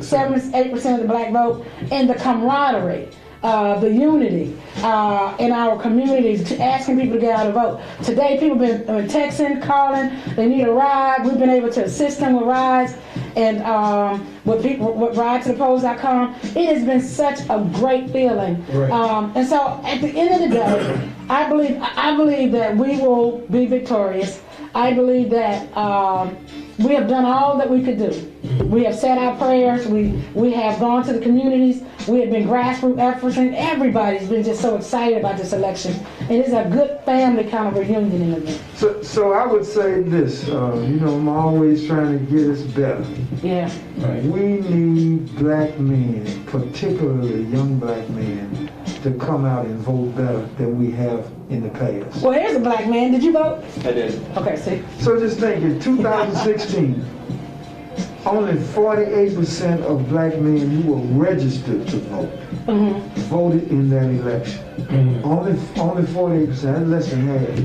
78% of the black vote, and the camaraderie, the unity in our communities, asking people to get out and vote. Today, people have been texting, calling, they need a ride. We've been able to assist them with rides, and with ridetothe.com. It has been such a great feeling. Right. And so at the end of the day, I believe that we will be victorious. I believe that we have done all that we could do. We have said our prayers. We have gone to the communities. We have been grassroots efforts, and everybody's been just so excited about this election. It is a good family kind of reunion in the event. So I would say this. I'm always trying to get us better. Yeah. Right. We need black men, particularly young black men, to come out and vote better than we have in the past. Well, here's a black man. Did you vote? I did. Okay, see. So just think, in 2016, only 48% of black men who were registered to vote voted in that election. Only 48%, that's less than half.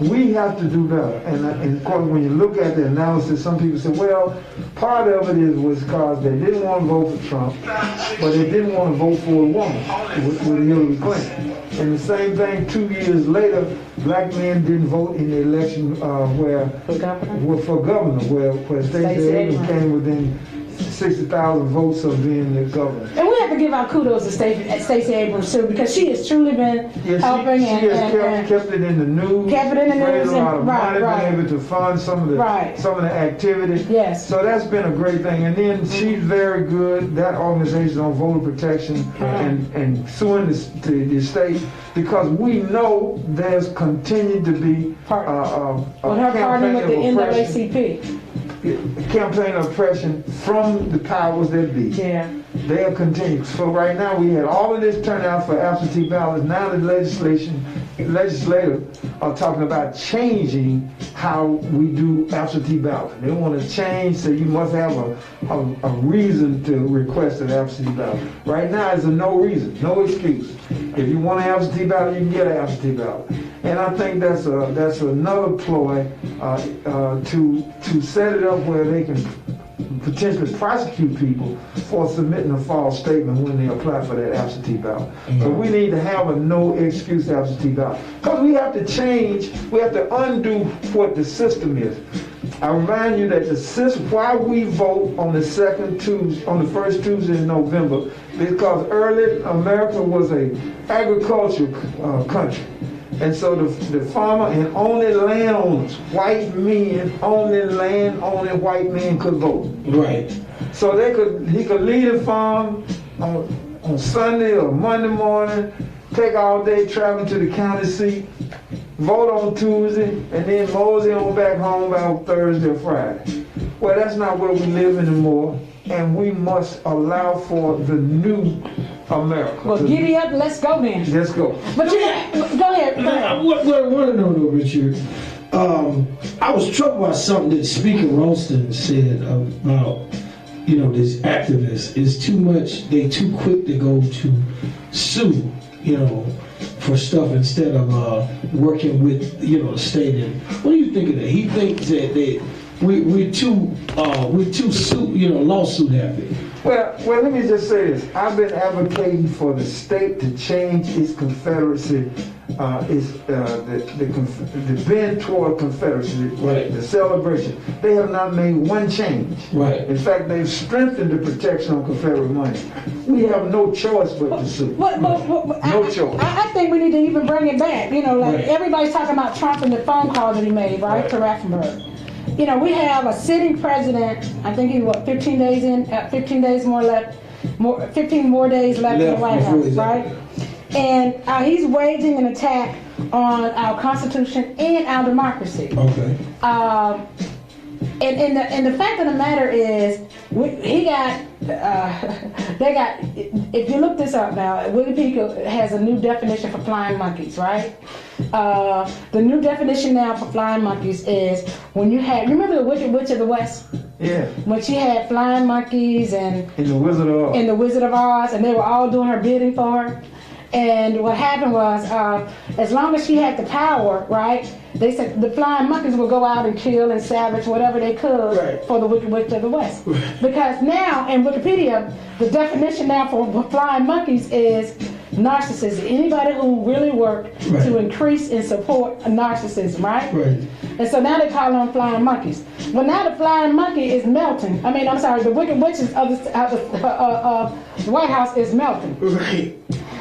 We have to do better. And of course, when you look at the analysis, some people say, well, part of it was because they didn't want to vote for Trump, but they didn't want to vote for a woman with Hillary Clinton. And the same thing 2 years later, black men didn't vote in the election for governor, where Stacey Abrams came within 60,000 votes of being the governor. And we have to give our kudos to Stacey Abrams too, because she has truly been helping. She has kept it in the news. Kept it in the news. Raised a lot of money, been able to fund some of the activity. Yes. So that's been a great thing. And then she's very good. That organization on voter protection and suing the state, because we know there's continued to be her partnering with the NAACP. Campaign oppression from the powers that be. Yeah. They'll continue. So right now we had all of this turnout for absentee ballots. Now the legislators are talking about changing how we do absentee ballots. They want to change, so you must have a reason to request an absentee ballot. Right now it's a no reason, no excuse. If you want an absentee ballot, you can get an absentee ballot. And I think that's another ploy to set it up where they can potentially prosecute people for submitting a false statement when they apply for that absentee ballot. So we need to have a no excuse absentee ballot, because we have to change, we have to undo what the system is. I remind you that the system, why we vote on the first Tuesday in November, because early America was a agricultural country. And so the farmer and only landowners, white men, only land-owning white men could vote. Right. So he could leave the farm on Sunday or Monday morning, take all day traveling to the county seat, vote on Tuesday, and then mosey on back home by Thursday or Friday. Well, that's not where we live anymore, and we must allow for the new America. Well, giddy up, let's go then. Let's go. But go ahead. What I want to know though, Richard, I was troubled by something that Speaker Ralston said about, this activist is too much, they too quick to go to sue, for stuff instead of working with, the state. And what do you think of that? He thinks that we're too lawsuit happy. Well, let me just say this. I've been advocating for the state to change its confederacy, the bend toward confederacy, right. The celebration. They have not made one change. Right. In fact, they've strengthened the protection on Confederate money. We have no choice but to sue. No choice. I think we need to even bring it back. Right. Everybody's talking about Trump and the phone call that he made, right, to Raffensperger. We have a sitting president. I think he's 15 days in, 15 days more left, 15 more days left in the White House, right? And he's waging an attack on our Constitution and our democracy. Okay. And the fact of the matter is, if you look this up now, Wikipedia has a new definition for flying monkeys, right? The new definition now for flying monkeys is when you remember the Wicked Witch of the West? Yeah. When she had flying monkeys and in the Wizard of Oz. In the Wizard of Oz, and they were all doing her bidding for her. And what happened was, as long as she had the power, right, they said the flying monkeys would go out and kill and savage whatever they could Right. for the Wicked Witch of the West. Because now, in Wikipedia, the definition now for flying monkeys is narcissism. Anybody who really worked Right. to increase and support narcissism, right? Right. And so now they call them flying monkeys. Well, now the flying monkey is melting. I mean, I'm sorry, the Wicked Witches of the White House is melting. Right.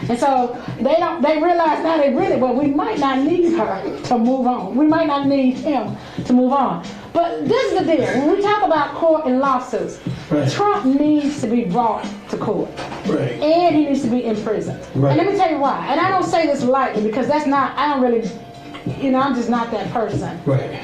And so they realize now well, we might not need her to move on. We might not need him to move on. But this is the deal. When we talk about court and lawsuits, Right. Trump needs to be brought to court. Right. And he needs to be imprisoned. Right. And let me tell you why. And I don't say this lightly because I don't really, I'm just not that person. Right.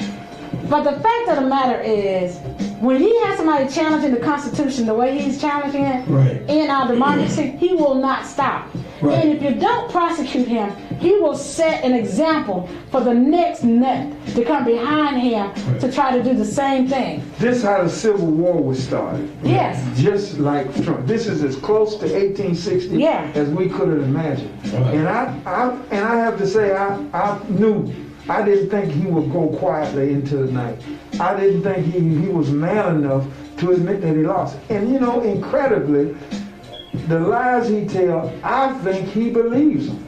But the fact of the matter is, when he has somebody challenging the Constitution the way he's challenging it Right. in our democracy, he will not stop. Right. And if you don't prosecute him, he will set an example for the next nut to come behind him to try to do the same thing. This is how the Civil War was started. Yes. Just like Trump. This is as close to 1860 Yeah. as we could have imagined. Right. And I have to say, I didn't think he would go quietly into the night. I didn't think he was man enough to admit that he lost. And incredibly, the lies he tells, I think he believes them.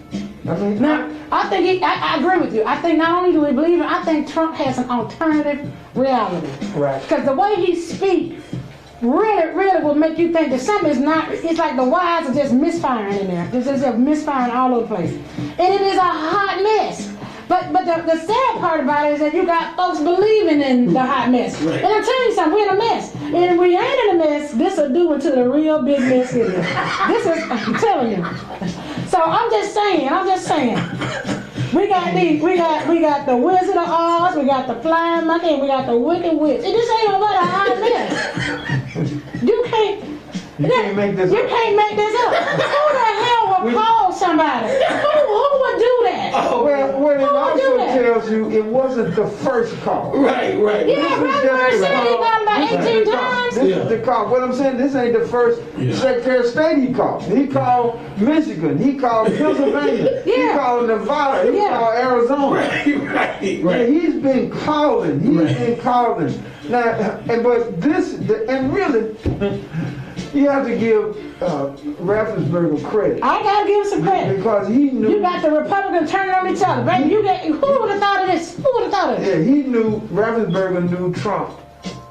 I mean, Now, I agree with you. I think not only do we believe it, I think Trump has an alternative reality. Right. Because the way he speaks really will make you think that something is not, it's like the wires are just misfiring in there. It's just misfiring all over the place. And it is a hot mess. But the sad part about it is that you got folks believing in the hot mess. Right. And I'm telling you something, we're in a mess. And if we ain't in a mess, this will do it to the real big mess it is. This is, I'm telling you. So I'm just saying. We got the Wizard of Oz, we got the Flying Monkey, and we got the Wicked Witch. And this ain't about a hot mess. You can't make this up. Who the hell would call somebody? Who would do that? Well, it Who would also do that? tells you it wasn't the first call. Right. Yeah, Rosemary said he got about 18 times. This is the call. What I'm saying, this ain't the first Secretary of State he called. He called Michigan. He called Pennsylvania. He Yeah. called Nevada. He Yeah. called Arizona. Right. Yeah, he's been calling. Now, and really, you have to give Raffensperger credit. I gotta give him some credit. Because he knew. You got the Republicans turning on each other, baby. Who would have thought of this? Who would have thought of this? Yeah, he knew, Raffensperger knew Trump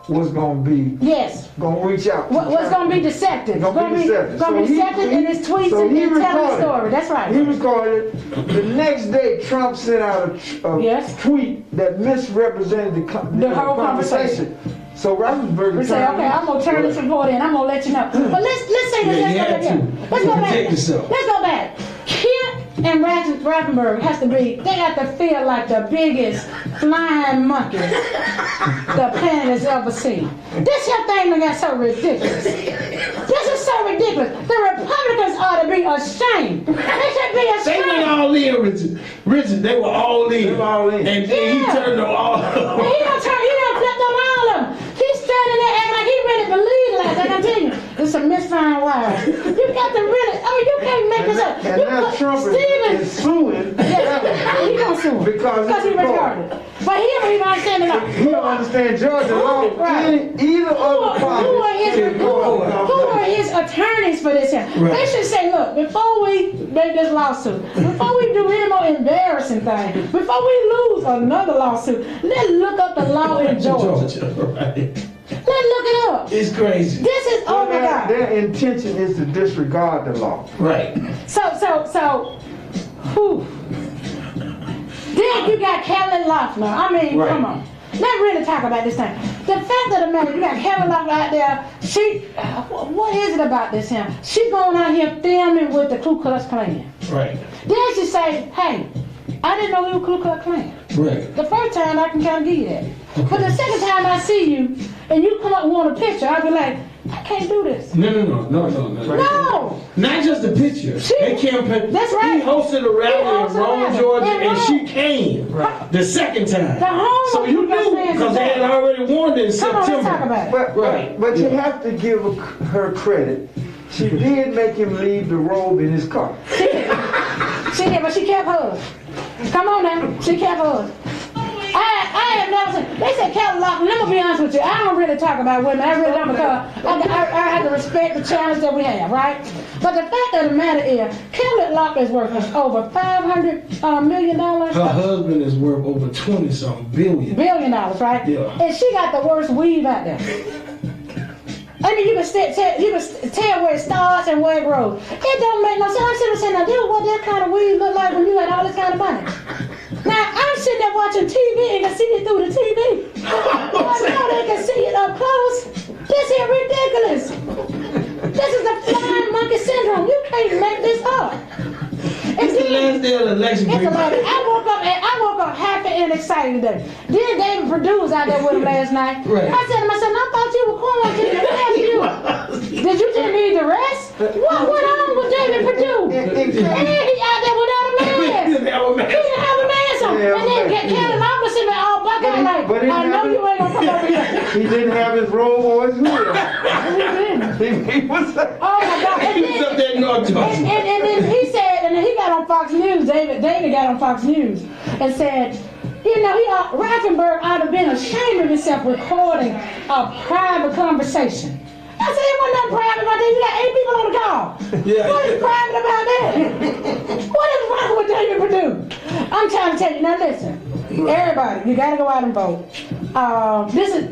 was going to be, Yes. going to reach out. What's going to be deceptive? Gonna be deceptive. Gonna be deceptive in his tweets and telling the story. That's right. He recorded. The next day, Trump sent out a Yes. tweet that misrepresented The whole conversation. So Raffensperger We say, okay, I'm gonna turn this report in. I'm gonna let you know. But let's say this. Yeah, you Let's had go to. back. Let's go back. Protect yourself. Let's go back. Kent and Raffensperger has to be. They have to feel like the biggest flying monkey the planet has ever seen. This here thing done got so ridiculous. This is so ridiculous. The Republicans ought to be ashamed. They should be They ashamed. went all in, Richard. They were all in. They were all in. And he Yeah. turned them all. He done flipped on all of them. He's standing there acting like he really believes like that. I'm telling you, it's a misfiring wire. You got to really, you can't make this up. And now Trump is suing. He gonna sue him. Because he it's retarded. But he don't even understand the law. He don't understand Georgia law. Right. Either of the parties. Who are his attorneys for this here? Right. They should say, look, before we make this lawsuit, before we do any more embarrassing things, before we lose another lawsuit, let's look up the law in Georgia. Right. Let's look it up. It's crazy. This is, oh my God. Their intention is to disregard the law. Right. So, whew. Then you got Kelly Loeffler. I mean, Right. come on. Let's really talk about this thing. The fact of the matter, you got Kelly Loeffler out there. What is it about this him? She going out here filming with the Ku Klux Klan. Right. Then she say, hey, I didn't know you were Ku Klux Klan. Right. The first time I can kind of give you that. But the second time I see you and you come up and want a picture, I'll be like, I can't do this. No. No! Not just the picture. They campaigned. That's right. He hosted a rally in Rome, Georgia, and she came the second time. The home So of you Ku Klux knew Klan because they had already warned in Come on, September. let's talk about it. But you have to give her credit. She did make him leave the robe in his car. She did, but she kept hers. Come on now, she kept hers. I have never seen, they said Kelly Locklear, let me be honest with you, I don't really talk about women, I really don't because I have to respect the challenge that we have, right? But the fact of the matter is, Kelly Locklear is worth over $500 million. Her husband is worth over 20-something billion. Billion dollars, right? Yeah. And she got the worst weave out there. I mean, you can tell where it starts and where it grows. It don't make no sense. I'm sitting there saying, now, this is what that kind of weave look like when you had all this kind of money. Now, I'm sitting there watching TV and can see it through the TV. I know they can see it up close. This is ridiculous. This is the flying monkey syndrome. You can't make this up. It's the last day of the election. It's amazing. I woke up happy and excited today. Then David Perdue was out there with him last night. Right. I said to myself, I thought you were quarantined. Did you just need the rest? What went on with David Perdue? And he out there without a mask. He didn't have a mask on. And then Kelly Locklear sitting there all buck out like, I know you ain't gonna come over here. He didn't have his roll or his wheel. He was. Oh my God! And He was up there in North Georgia. and then he said, and then he got on Fox News. David got on Fox News and said, you know, Rauschenberg ought to have been ashamed of himself recording a private conversation. I said, it wasn't nothing private about that. You got 8 people on the call. Yeah. What is private about that? What is wrong with David Perdue? I'm trying to tell you. Now listen, everybody, you got to go out and vote. This is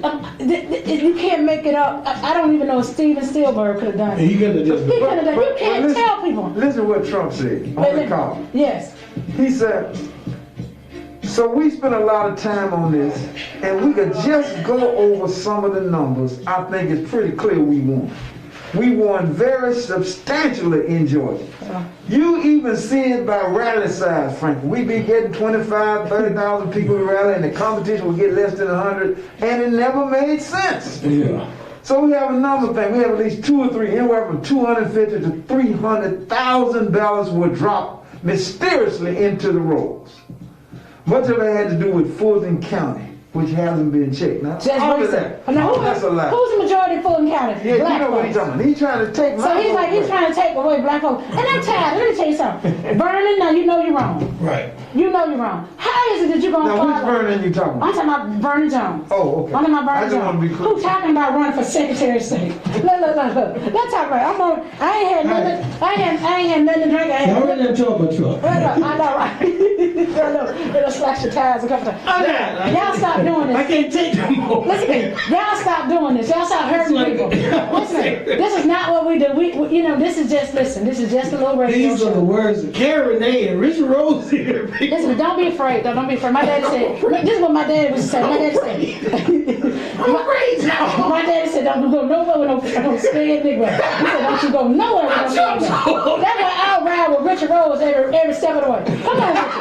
you can't make it up. I don't even know if Steven Spielberg could have done it. He could have just. He could have done it. You can't listen, tell people. Listen to what Trump said on the call. Yes. He said, so we spent a lot of time on this, and we could just go over some of the numbers. I think it's pretty clear we won. We won very substantially in Georgia. You even see it by rally size, Frank. We be getting 25, 30,000 people to rally, and the competition would get less than 100, and it never made sense. Yeah. So we have a number thing. We have at least 2 or 3, anywhere from 250 to 300,000 ballots were dropped mysteriously into the rolls. Much of it had to do with Fulton County, which hasn't been checked. Now, all of that, that's a lie. Who's the majority of Fulton County? Yeah, Black you know what he's folks. talking about. He's trying to take my So he's vote like, he's away. trying to take away black folks. And I'm tired. Let me tell you something. Vernon, now you know you're wrong. Right. You know you're wrong. How is it that you're going to Now, which follow? Vernon you talking I'm about? talking about Vernon Jones. Oh, okay. I'm talking about I Vernon just want to be Jones. clear. Who talking about running for Secretary of State? Look. Let's talk about it. I ain't had nothing. I ain't had nothing to drink. I Y'all ain't in that truck. I know, right? It'll slash your tires a couple times. Y'all stop doing this. I can't take no more. Listen to me. Y'all stop doing this. Y'all stop hurting people. Listen, this is not what we do. We you know, this is just, listen, this is just a little radio These are the show. words of Karen Renee and Richard Rose here. Listen, don't be afraid, though. Don't be afraid. My daddy said, this is what my daddy was saying. My daddy said, I'm crazy. my daddy said, don't go nowhere with no scared nigga. He said, don't you go nowhere with no scared nigga. That's why I'll ride with Richard Rose every step of the way. Come on, Richard.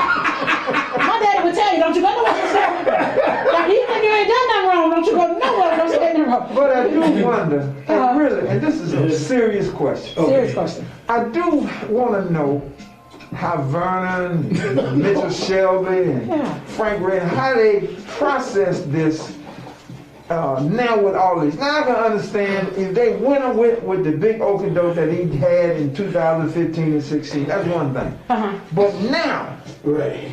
My daddy would tell you, don't you go nowhere with no scared nigga. Now, even if you ain't done nothing wrong, don't you go nowhere with no scared nigga. But I do wonder, and really, and this is a serious question. Serious question. I do want to know how Vernon, Mitchell Shelby, and Frank Red, how they process this now with all this. Now I can understand if they went with the big okie doke that he had in 2015 and 16, that's one thing. But now, Right.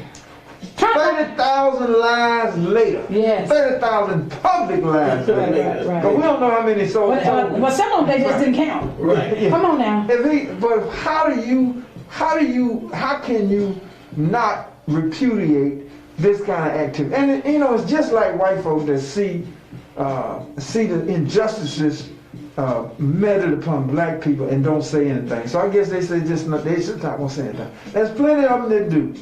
30,000 lives later, Yes. 30,000 public lives later, Right. but we don't know how many souls. But some of them, they just didn't count. Right. Come on now. But how can you not repudiate this kind of activity? And you know, it's just like white folks that see the injustices meted upon black people and don't say anything. So I guess they say they should not say anything. There's plenty of them that do.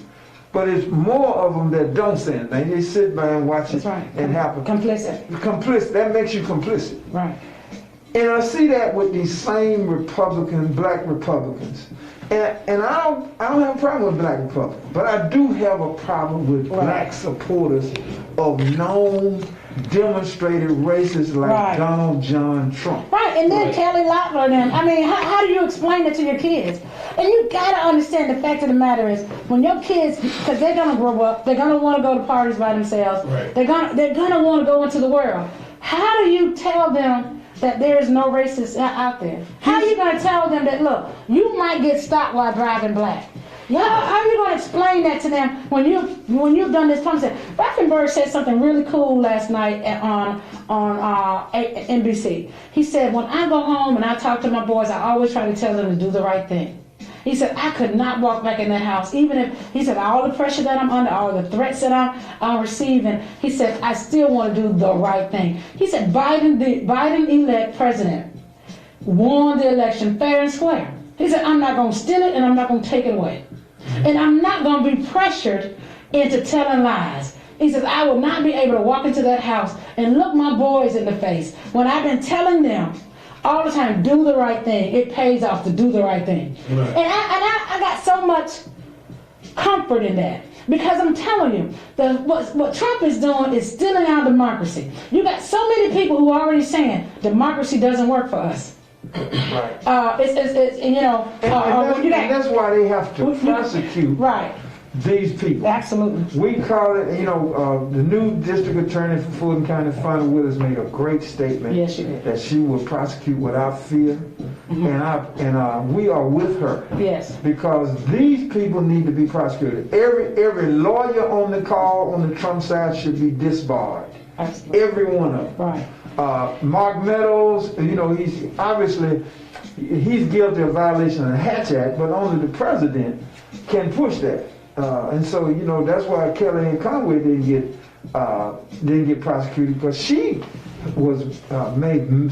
But it's more of them that don't say anything. They sit by and watch That's it right. and happen. Complicit. Complicit. That makes you complicit. Right. And I see that with these same black Republicans. And I don't have a problem with black Republicans, but I do have a problem with black supporters of known, demonstrated racists like Donald John Trump. Right, and then Kelly Locklear, then. I mean, how do you explain it to your kids? And you gotta understand the fact of the matter is, when your kids, because they're gonna grow up, they're gonna want to go to parties by themselves. Right. They're gonna want to go into the world. How do you tell them that there is no racists out there? How are you gonna tell them that, look, you might get stopped while driving black? How are you going to explain that to them when you've done this conversation? Rafenberg said something really cool last night on NBC. He said, when I go home and I talk to my boys, I always try to tell them to do the right thing. He said, I could not walk back in that house, even if, he said, all the pressure that I'm under, all the threats that I'm receiving, he said, I still want to do the right thing. He said, Biden-elect president won the election fair and square. He said, I'm not going to steal it and I'm not going to take it away. And I'm not going to be pressured into telling lies. He says, I will not be able to walk into that house and look my boys in the face when I've been telling them all the time, do the right thing. It pays off to do the right thing. Right. And I got so much comfort in that. Because I'm telling you, what Trump is doing is stealing our democracy. You got so many people who are already saying democracy doesn't work for us. Right. And that's why they have to prosecute these people. Absolutely. We call it, the new district attorney for Fulton County, Fonda Willis, made a great statement. Yes, she did. That she will prosecute without fear. Mm-hmm. And we are with her. Yes. Because these people need to be prosecuted. Every lawyer on the call on the Trump side should be disbarred. Absolutely. Every one of them. Right. Mark Meadows, he's obviously guilty of violation of the Hatch Act, but only the president can push that. And so, that's why Kellyanne Conway didn't get prosecuted, because she was made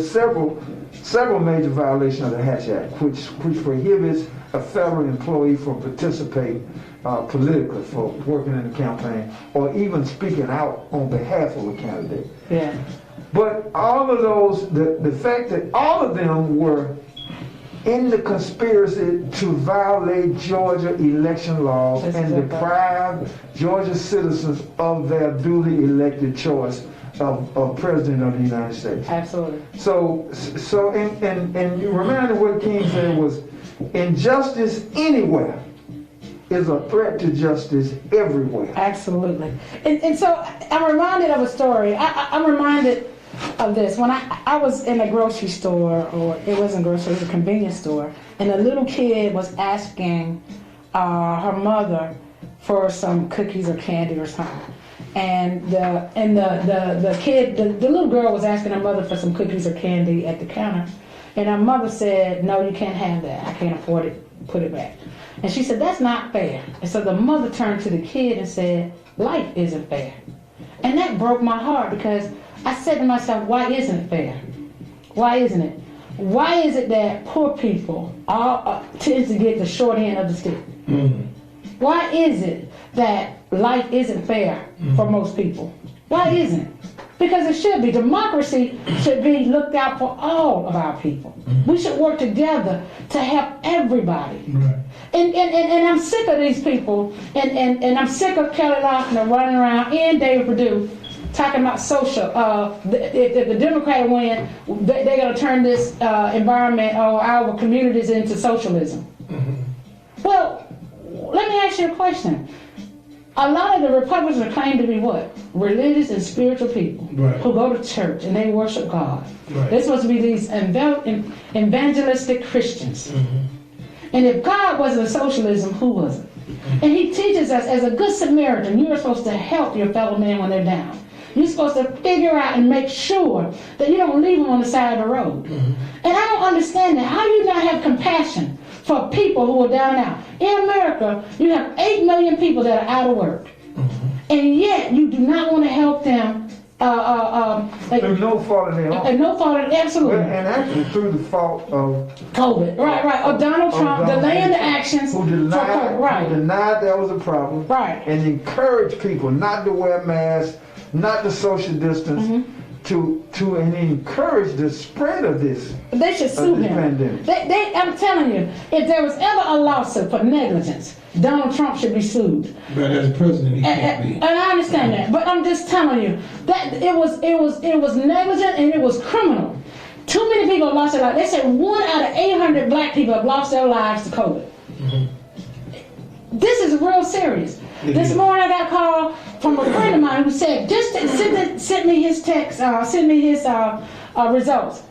several major violations of the Hatch Act, which prohibits a federal employee from participating politically, for working in the campaign or even speaking out on behalf of a candidate. Yeah. But all of those, the fact that all of them were in the conspiracy to violate Georgia election laws and deprive Georgia citizens of their duly elected choice of president of the United States. Absolutely. So and you reminded what King said was, injustice anywhere is a threat to justice everywhere. Absolutely. And so I'm reminded of a story. I'm reminded of this. When I was in a grocery store, or it wasn't a grocery, it was a convenience store, and a little kid was asking her mother for some cookies or candy or something. And the kid, the little girl was asking her mother for some cookies or candy at the counter. And her mother said, no, you can't have that. I can't afford it. Put it back. And she said, that's not fair. And so the mother turned to the kid and said, life isn't fair. And that broke my heart, because I said to myself, why isn't it fair? Why isn't it? Why is it that poor people tend to get the short end of the stick? Mm-hmm. Why is it that life isn't fair for most people? Why isn't it? Because it should be. Democracy should be looked out for all of our people. We should work together to help everybody. Right. And I'm sick of these people, and I'm sick of Kelly Loeffler running around and David Perdue talking about social. If the Democrat win, they're going to turn this environment or our communities into socialism. Mm-hmm. Well, let me ask you a question. A lot of the Republicans are claimed to be what? Religious and spiritual people, right, who go to church and they worship God. Right. They're supposed to be these evangelistic Christians. Mm-hmm. And if God wasn't a socialism, who was it? Mm-hmm. And he teaches us, as a good Samaritan, you are supposed to help your fellow man when they're down. You're supposed to figure out and make sure that you don't leave them on the side of the road. Mm-hmm. And I don't understand that. How do you not have compassion for people who are down and out? In America, you have 8 million people that are out of work. Mm-hmm. And yet, you do not want to help them. Through no fault of their own. And no fault of their own, absolutely. And actually through the fault of COVID. Right. Or Donald Trump delaying the actions. Who denied there was a problem. Right. And encouraged people not to wear masks, not to social distance, mm-hmm, to encourage the spread of this. They should sue him. Pandemic. I'm telling you, if there was ever a lawsuit for negligence, Donald Trump should be sued. But as president, he can't be. And I understand that, but I'm just telling you that it was negligent and it was criminal. Too many people have lost their lives. They said 1 out of 800 black people have lost their lives to COVID. Mm-hmm. This is real serious. This morning I got a call from a friend of mine who said, just sent me his text, sent me his results.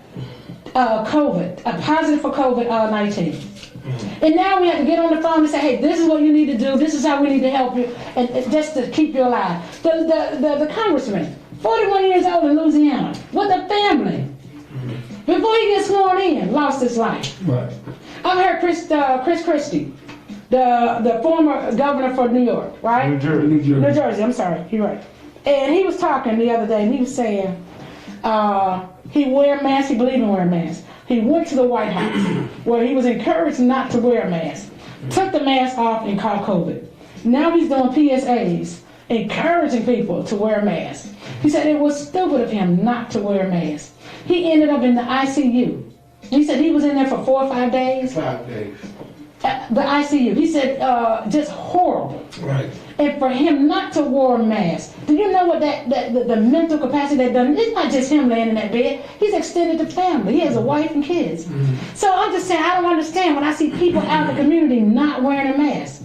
COVID, positive for COVID-19. And now we have to get on the phone and say, hey, this is what you need to do. This is how we need to help you, and just to keep you alive. The congressman, 41 years old in Louisiana, with a family. Before he gets sworn in, lost his life. Right. I've heard Chris Christie, the former governor for New York, right? New Jersey. New Jersey, I'm sorry, you're right. And he was talking the other day, and he was saying he wear masks, he believed in wearing masks. He went to the White House where he was encouraged not to wear a mask, took the mask off and caught COVID. Now he's doing PSAs, encouraging people to wear masks. He said it was stupid of him not to wear a mask. He ended up in the ICU. He said he was in there for 4 or 5 days. 5 days. The ICU. He said just horrible. Right. And for him not to wear a mask, do you know what the mental capacity that done? It's not just him laying in that bed. He's extended to family. He has a wife and kids. So I'm just saying, I don't understand when I see people out in the community not wearing a mask.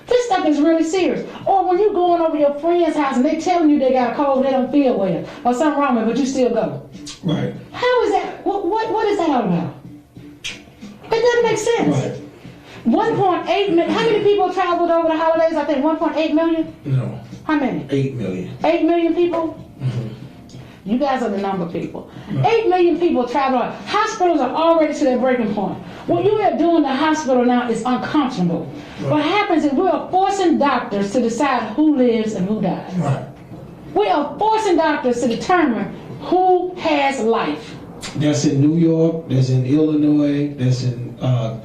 This stuff is really serious. Or when you're going over your friend's house and they telling you they got a cold, they don't feel well, or something wrong with it, but you still go. Right. How is that? What is that all about? It doesn't make sense. Right. 1.8 million. How many people traveled over the holidays? I think 1.8 million. No. How many? 8 million. 8 million people. You guys are the number people. 8 million people travel. Hospitals are already to their breaking point. What you are doing in the hospital now is unconscionable. Right. What happens is we are forcing doctors to decide who lives and who dies. Right. We are forcing doctors to determine who has life. That's in New York, that's in Illinois, that's in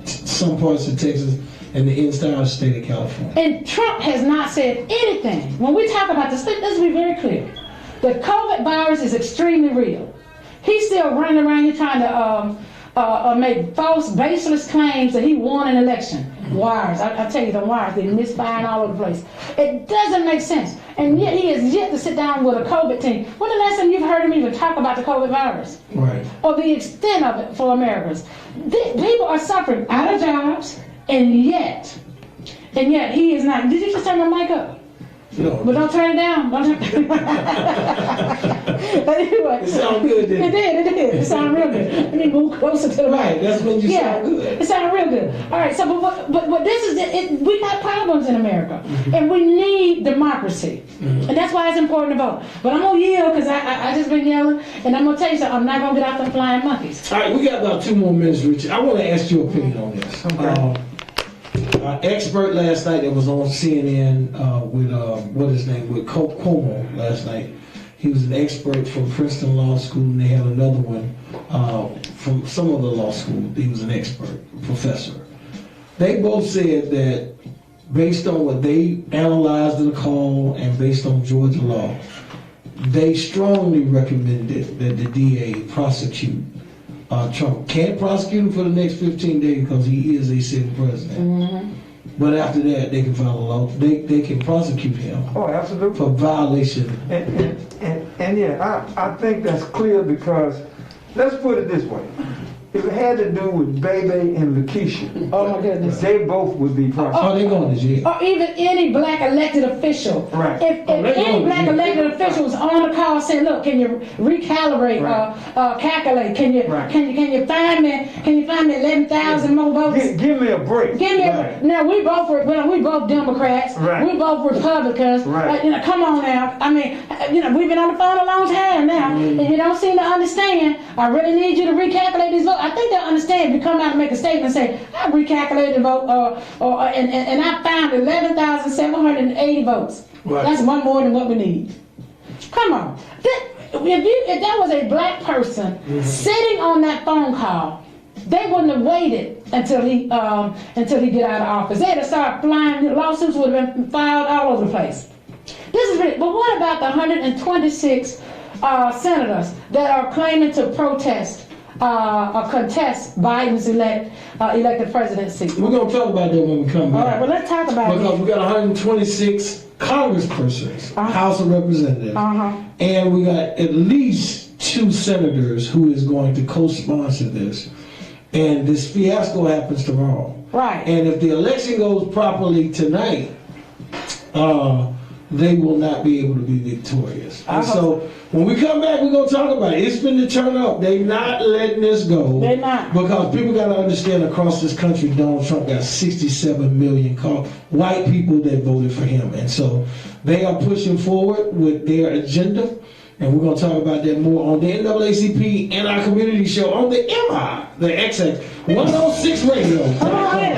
some parts of Texas, and the entire state of California. And Trump has not said anything. When we talk about this, let's be very clear. The COVID virus is extremely real. He's still running around here trying to make false, baseless claims that he won an election. Wires, I tell you, the wires, they're misfiring all over the place. It doesn't make sense. And yet he has yet to sit down with a COVID team. When the last time you've heard him even talk about the COVID virus? Right. Or the extent of it for Americans? People are suffering out of jobs, and yet he is not. Did you just turn my mic up? No. But don't turn it down. Don't turn Anyway. It sounded good, didn't it? It did. It sounded real good. Let me move closer to the mic. Right, that's when you sound good. It sounded real good. All right, so but this is it. We got problems in America, and we need democracy, and that's why it's important to vote. But I'm gonna yield because I just been yelling, and I'm gonna tell you something. I'm not gonna get out them flying monkeys. All right, we got about 2 more minutes, Richard. I want to ask your opinion on this. Okay. An expert last night that was on CNN with with Cuomo last night. He was an expert from Princeton Law School, and they had another one from some other law school. He was an expert professor. They both said that based on what they analyzed in the call and based on Georgia law, they strongly recommended that the DA prosecute Trump. Can't prosecute him for the next 15 days because he is a sitting president. But after that, they can file a law. They can prosecute him. Oh, absolutely. For violation. And yeah, I think that's clear because let's put it this way. If it had to do with Bebe and Lakeisha, Oh my goodness. they both would be prosecuted. Oh, they going to jail. Or even any black elected official. Right. If Oh, they any going to black jail. elected official was on the call saying, "Look, can you recalibrate, Right. calculate? Can you Right. can you find me 11,000 more votes?" Give me a break. Give me Right. now. We both Democrats. Right. We both Republicans. Right. Come on now. I mean, we've been on the phone a long time now, and you don't seem to understand. I really need you to recalculate these votes. I think they'll understand if you come out and make a statement and say, "I recalculated the vote, and I found 11,780 votes." Right. That's one more than what we need. Come on. If that was a black person sitting on that phone call, they wouldn't have waited until he get out of office. They'd have started flying. Lawsuits would have been filed all over the place. This is really, but what about the 126 senators that are claiming to protest or contest Biden's elected presidency? We're going to talk about that when we come back. All right, well, let's talk about Because it. we got 126 congresspersons, House of Representatives, and we got at least 2 senators who is going to co-sponsor this. And this fiasco happens tomorrow. Right. And if the election goes properly tonight, they will not be able to be victorious. I And hope- so when we come back, we're going to talk about it. It's been the turn up. They not letting this go. They not. Because people got to understand across this country, Donald Trump got 67 million white people that voted for him. And so they are pushing forward with their agenda. And we're going to talk about that more on the NAACP and our community show on the MI, the XX 106 radio. Come on in.